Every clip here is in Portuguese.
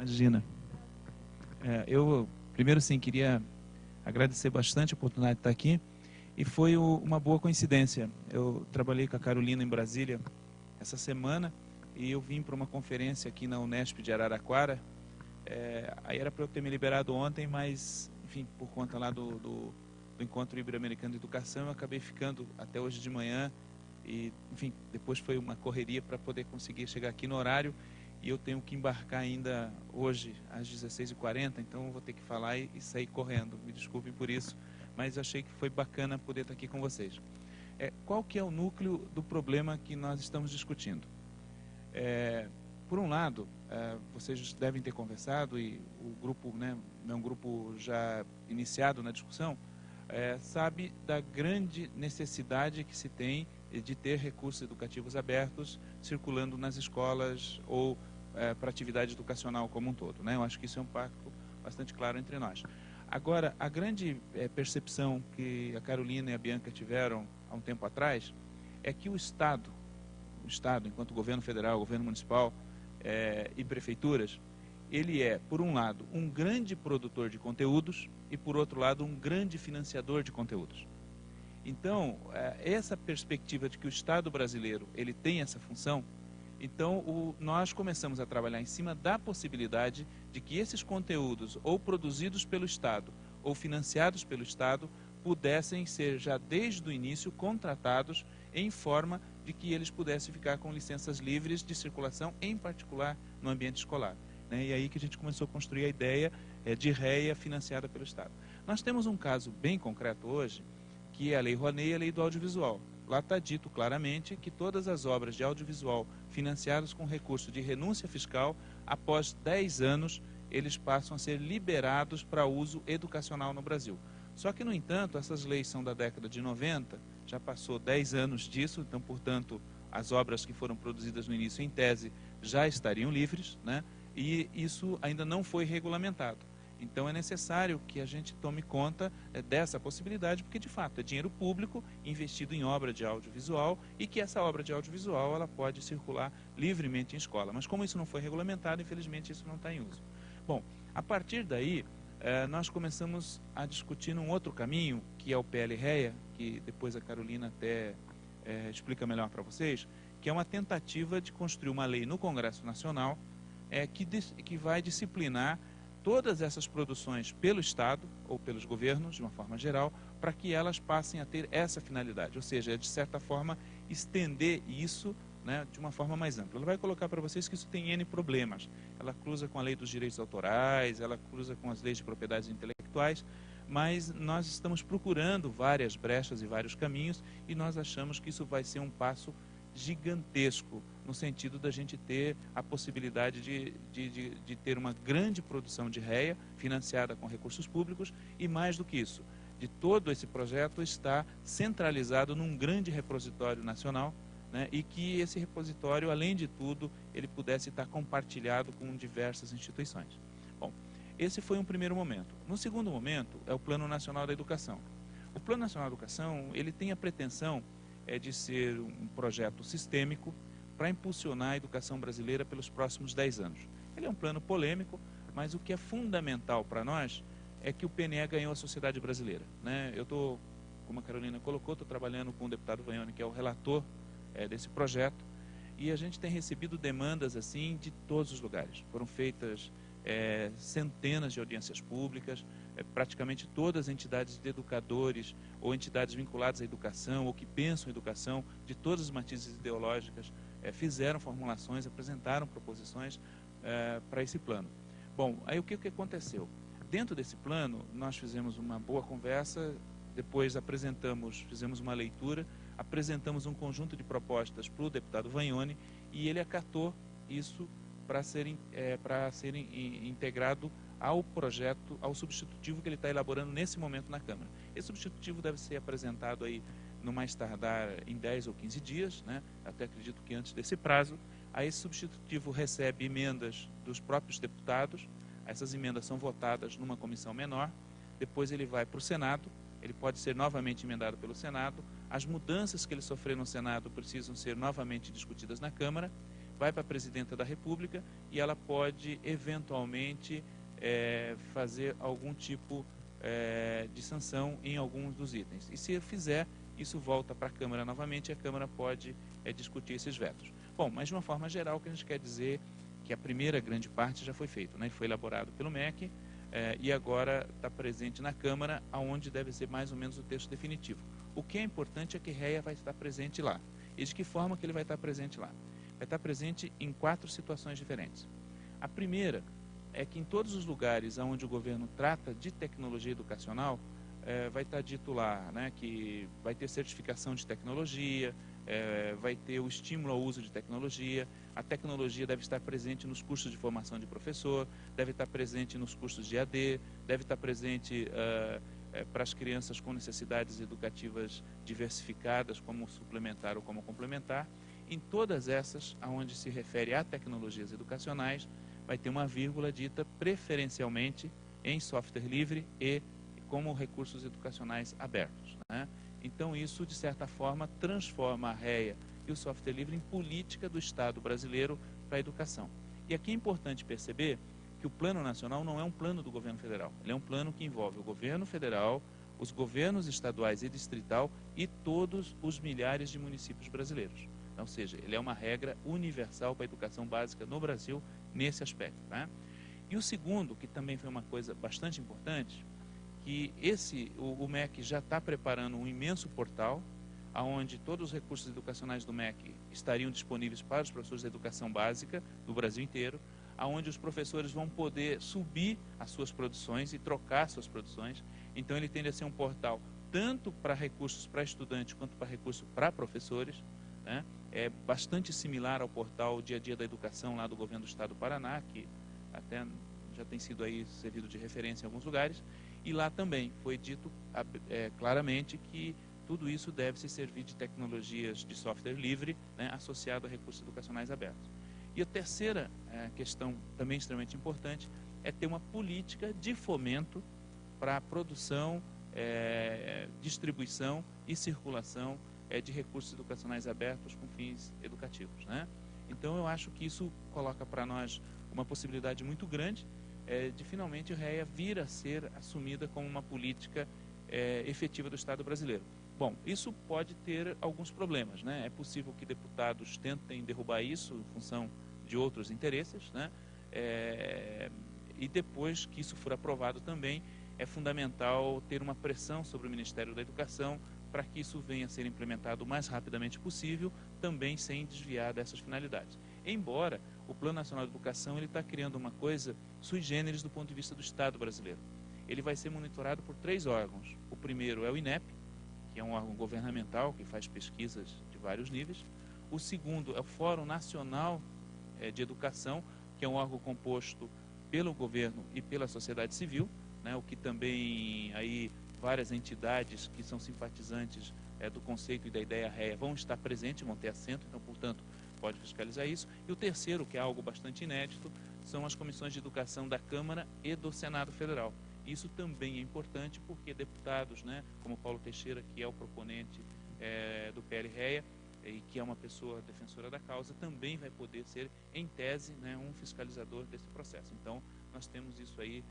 Imagina. Eu, primeiro, sim, queria agradecer bastante a oportunidade de estar aqui. E foi uma boa coincidência. Eu trabalhei com a Carolina em Brasília essa semana e eu vim para uma conferência aqui na Unesp de Araraquara. Aí era para eu ter me liberado ontem, mas, enfim, por conta lá do Encontro Ibero-Americano de Educação, eu acabei ficando até hoje de manhã. E, enfim, depois foi uma correria para poder conseguir chegar aqui no horário. E eu tenho que embarcar ainda hoje às 16h40, então eu vou ter que falar e sair correndo. Me desculpem por isso, mas achei que foi bacana poder estar aqui com vocês. Qual que é o núcleo do problema que nós estamos discutindo? Por um lado, vocês devem ter conversado, e o grupo, né, é um grupo já iniciado na discussão, sabe da grande necessidade que se tem de ter recursos educativos abertos circulando nas escolas ou para atividade educacional como um todo, né? Eu acho que isso é um pacto bastante claro entre nós. Agora, a grande percepção que a Carolina e a Bianca tiveram há um tempo atrás é que o Estado, enquanto governo federal, governo municipal e prefeituras, ele é, por um lado, um grande produtor de conteúdos e, por outro lado, um grande financiador de conteúdos. Então, essa perspectiva de que o Estado brasileiro ele tem essa função, então nós começamos a trabalhar em cima da possibilidade de que esses conteúdos, ou produzidos pelo Estado, ou financiados pelo Estado, pudessem ser já desde o início contratados em forma de que eles pudessem ficar com licenças livres de circulação, em particular no ambiente escolar. E aí que a gente começou a construir a ideia de REA financiada pelo Estado. Nós temos um caso bem concreto hoje, que é a Lei Rouanet e a Lei do Audiovisual. Lá está dito claramente que todas as obras de audiovisual financiadas com recurso de renúncia fiscal, após 10 anos, eles passam a ser liberados para uso educacional no Brasil. Só que, no entanto, essas leis são da década de 90, já passou 10 anos disso, então, portanto, as obras que foram produzidas no início, em tese, já estariam livres, né? E isso ainda não foi regulamentado. Então é necessário que a gente tome conta dessa possibilidade, porque de fato é dinheiro público investido em obra de audiovisual e que essa obra de audiovisual ela pode circular livremente em escola. Mas como isso não foi regulamentado, infelizmente isso não está em uso. Bom, a partir daí nós começamos a discutir num outro caminho, que é o PL-REA, que depois a Carolina até explica melhor para vocês, que é uma tentativa de construir uma lei no Congresso Nacional que vai disciplinar todas essas produções pelo Estado ou pelos governos, de uma forma geral, para que elas passem a ter essa finalidade, ou seja, de certa forma, estender isso, né, de uma forma mais ampla. Ela vai colocar para vocês que isso tem N problemas. Ela cruza com a lei dos direitos autorais, ela cruza com as leis de propriedades intelectuais, mas nós estamos procurando várias brechas e vários caminhos e nós achamos que isso vai ser um passo gigantesco, no sentido da gente ter a possibilidade de ter uma grande produção de REA financiada com recursos públicos e, mais do que isso, de todo esse projeto estar centralizado num grande repositório nacional, né, e que esse repositório, além de tudo, ele pudesse estar compartilhado com diversas instituições. Bom, esse foi um primeiro momento. No segundo momento é o Plano Nacional da Educação. O Plano Nacional da Educação ele tem a pretensão de ser um projeto sistêmico para impulsionar a educação brasileira pelos próximos 10 anos. Ele é um plano polêmico, mas o que é fundamental para nós é que o PNE ganhou a sociedade brasileira, né? Eu estou, como a Carolina colocou, estou trabalhando com o deputado Vaione, que é o relator desse projeto, e a gente tem recebido demandas assim de todos os lugares. Foram feitas centenas de audiências públicas, praticamente todas as entidades de educadores ou entidades vinculadas à educação ou que pensam em educação, de todas as matizes ideológicas, fizeram formulações, apresentaram proposições para esse plano. Bom, aí o que aconteceu? Dentro desse plano, nós fizemos uma boa conversa, depois fizemos uma leitura, apresentamos um conjunto de propostas para o deputado Vaione e ele acatou isso para ser integrado ao projeto, ao substitutivo que ele está elaborando nesse momento na Câmara. Esse substitutivo deve ser apresentado aí no mais tardar em 10 ou 15 dias, né? Até acredito que antes desse prazo. Aí esse substitutivo recebe emendas dos próprios deputados, essas emendas são votadas numa comissão menor, depois ele vai para o Senado, ele pode ser novamente emendado pelo Senado, as mudanças que ele sofreu no Senado precisam ser novamente discutidas na Câmara, vai para a Presidenta da República e ela pode, eventualmente, fazer algum tipo de sanção em alguns dos itens. E se fizer, isso volta para a Câmara novamente e a Câmara pode discutir esses vetos. Bom, mas de uma forma geral, o que a gente quer dizer que a primeira grande parte já foi feita, né? Foi elaborado pelo MEC e agora está presente na Câmara, aonde deve ser mais ou menos o texto definitivo. O que é importante é que REA vai estar presente lá. E de que forma que ele vai estar presente lá? Vai estar presente em 4 situações diferentes. A primeira é que em todos os lugares onde o governo trata de tecnologia educacional, vai estar dito lá, né, que vai ter certificação de tecnologia, vai ter o estímulo ao uso de tecnologia, a tecnologia deve estar presente nos cursos de formação de professor, deve estar presente nos cursos de AD, deve estar presente para as crianças com necessidades educativas diversificadas, como suplementar ou como complementar. Em todas essas, aonde se refere a tecnologias educacionais, vai ter uma vírgula dita preferencialmente em software livre e como recursos educacionais abertos, né? Então isso, de certa forma, transforma a REA e o software livre em política do Estado brasileiro para a educação. E aqui é importante perceber que o Plano Nacional não é um plano do governo federal, ele é um plano que envolve o governo federal, os governos estaduais e distrital e todos os milhares de municípios brasileiros. Ou seja, ele é uma regra universal para a educação básica no Brasil nesse aspecto, tá? E o segundo, que também foi uma coisa bastante importante, que o MEC já está preparando um imenso portal, onde todos os recursos educacionais do MEC estariam disponíveis para os professores de educação básica do Brasil inteiro, onde os professores vão poder subir as suas produções e trocar suas produções. Então ele tende a ser um portal tanto para recursos para estudantes quanto para recursos para professores, né? É bastante similar ao portal Dia a Dia da Educação lá do governo do Estado do Paraná, que até já tem sido aí servido de referência em alguns lugares. E lá também foi dito claramente que tudo isso deve se servir de tecnologias de software livre, né, associado a recursos educacionais abertos. E a terceira questão, também extremamente importante, é ter uma política de fomento para a produção, distribuição e circulação de recursos educacionais abertos com fins educativos, né? Então eu acho que isso coloca para nós uma possibilidade muito grande de finalmente a REA vir a ser assumida como uma política efetiva do Estado brasileiro. Bom, isso pode ter alguns problemas, né? É possível que deputados tentem derrubar isso em função de outros interesses, né? E depois que isso for aprovado também, é fundamental ter uma pressão sobre o Ministério da Educação para que isso venha a ser implementado o mais rapidamente possível, também sem desviar dessas finalidades. Embora o Plano Nacional de Educação ele está criando uma coisa sui generis do ponto de vista do Estado brasileiro. Ele vai ser monitorado por 3 órgãos. O primeiro é o INEP, que é um órgão governamental que faz pesquisas de vários níveis. O segundo é o Fórum Nacional de Educação, que é um órgão composto pelo governo e pela sociedade civil, né, o que também aí várias entidades que são simpatizantes do conceito e da ideia REA vão estar presentes, vão ter assento, então, portanto, pode fiscalizar isso. E o terceiro, que é algo bastante inédito, são as comissões de educação da Câmara e do Senado Federal. Isso também é importante porque deputados, né, como Paulo Teixeira, que é o proponente do PL-REA e que é uma pessoa defensora da causa, também vai poder ser, em tese, né, um fiscalizador desse processo. Então, nós temos isso aí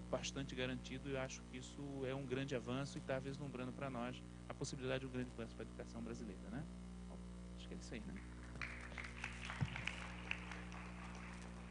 bastante garantido e eu acho que isso é um grande avanço e está vislumbrando para nós a possibilidade de um grande avanço para a educação brasileira, né? Bom, acho que é isso aí, né?